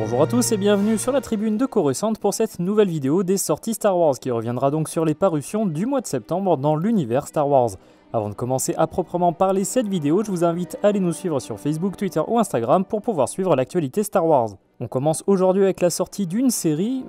Bonjour à tous et bienvenue sur la tribune de Coruscant pour cette nouvelle vidéo des sorties Star Wars qui reviendra donc sur les parutions du mois de septembre dans l'univers Star Wars. Avant de commencer à proprement parler cette vidéo, je vous invite à aller nous suivre sur Facebook, Twitter ou Instagram pour pouvoir suivre l'actualité Star Wars. On commence aujourd'hui avec la sortie d'une série,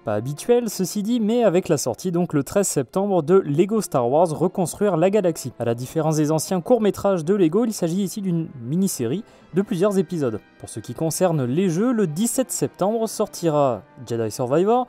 pas habituelle ceci dit, mais avec la sortie donc le 13 septembre de Lego Star Wars Reconstruire la Galaxie. À la différence des anciens courts-métrages de Lego, il s'agit ici d'une mini-série de plusieurs épisodes. Pour ce qui concerne les jeux, le 17 septembre sortira Jedi Survivor,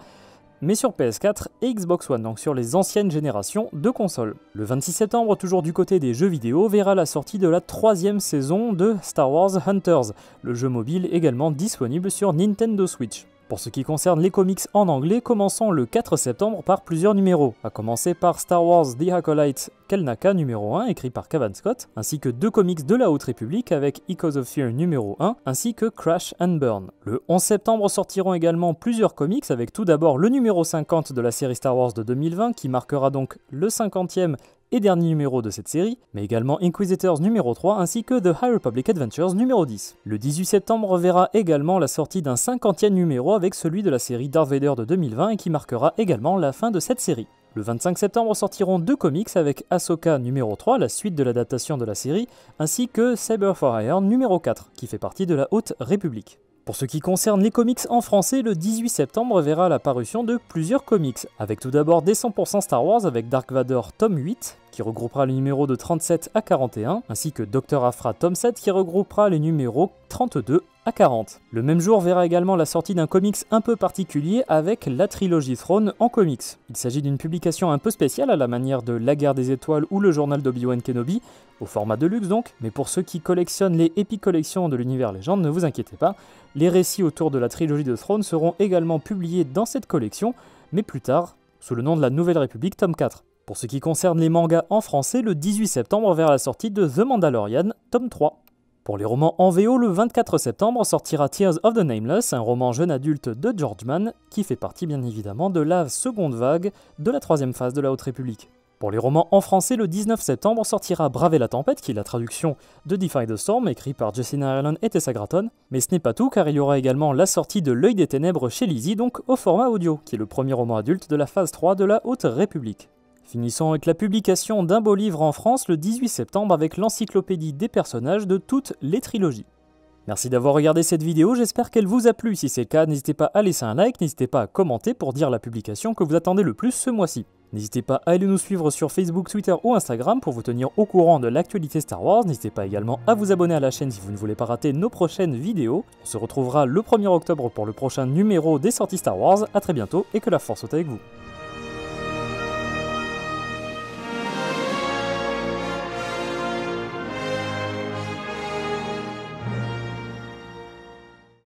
mais sur PS4 et Xbox One, donc sur les anciennes générations de consoles. Le 26 septembre, toujours du côté des jeux vidéo, verra la sortie de la 3e saison de Star Wars Hunters, le jeu mobile également disponible sur Nintendo Switch. Pour ce qui concerne les comics en anglais, commençons le 4 septembre par plusieurs numéros, à commencer par Star Wars The Acolyte Kelnaka numéro 1, écrit par Cavan Scott, ainsi que 2 comics de la Haute République avec Echoes of Fear numéro 1, ainsi que Crash and Burn. Le 11 septembre sortiront également plusieurs comics, avec tout d'abord le numéro 50 de la série Star Wars de 2020, qui marquera donc le 50e et dernier numéro de cette série, mais également Inquisitors numéro 3 ainsi que The High Republic Adventures numéro 10. Le 18 septembre verra également la sortie d'un 50e numéro avec celui de la série Darth Vader de 2020 et qui marquera également la fin de cette série. Le 25 septembre sortiront 2 comics avec Ahsoka numéro 3, la suite de l'adaptation de la série, ainsi que Saber for Hire numéro 4, qui fait partie de la Haute République. Pour ce qui concerne les comics en français, le 18 septembre verra la parution de plusieurs comics, avec tout d'abord des 100% Star Wars avec Dark Vador tome 8, qui regroupera les numéros de 37 à 41, ainsi que Dr. Aphra tome 7 qui regroupera les numéros 32 à 40. Le même jour verra également la sortie d'un comics un peu particulier avec la trilogie Throne en comics. Il s'agit d'une publication un peu spéciale à la manière de La Guerre des Étoiles ou le journal d'Obi-Wan Kenobi, au format de luxe donc, mais pour ceux qui collectionnent les Epic Collections de l'univers légende, ne vous inquiétez pas, les récits autour de la trilogie de Throne seront également publiés dans cette collection, mais plus tard, sous le nom de la Nouvelle République tome 4. Pour ce qui concerne les mangas en français, le 18 septembre verra la sortie de The Mandalorian tome 3. Pour les romans en VO, le 24 septembre sortira Tears of the Nameless, un roman jeune adulte de George Mann, qui fait partie bien évidemment de la seconde vague de la 3e phase de la Haute République. Pour les romans en français, le 19 septembre sortira Braver la tempête, qui est la traduction de Defy the Storm, écrit par Justina Ireland et Tessa Gratton. Mais ce n'est pas tout, car il y aura également la sortie de L'œil des ténèbres chez Lizzie, donc au format audio, qui est le premier roman adulte de la phase 3 de la Haute République. Finissons avec la publication d'un beau livre en France le 18 septembre avec l'encyclopédie des personnages de toutes les trilogies. Merci d'avoir regardé cette vidéo, j'espère qu'elle vous a plu. Si c'est le cas, n'hésitez pas à laisser un like, n'hésitez pas à commenter pour dire la publication que vous attendez le plus ce mois-ci. N'hésitez pas à aller nous suivre sur Facebook, Twitter ou Instagram pour vous tenir au courant de l'actualité Star Wars. N'hésitez pas également à vous abonner à la chaîne si vous ne voulez pas rater nos prochaines vidéos. On se retrouvera le 1er octobre pour le prochain numéro des sorties Star Wars. A très bientôt et que la force soit avec vous.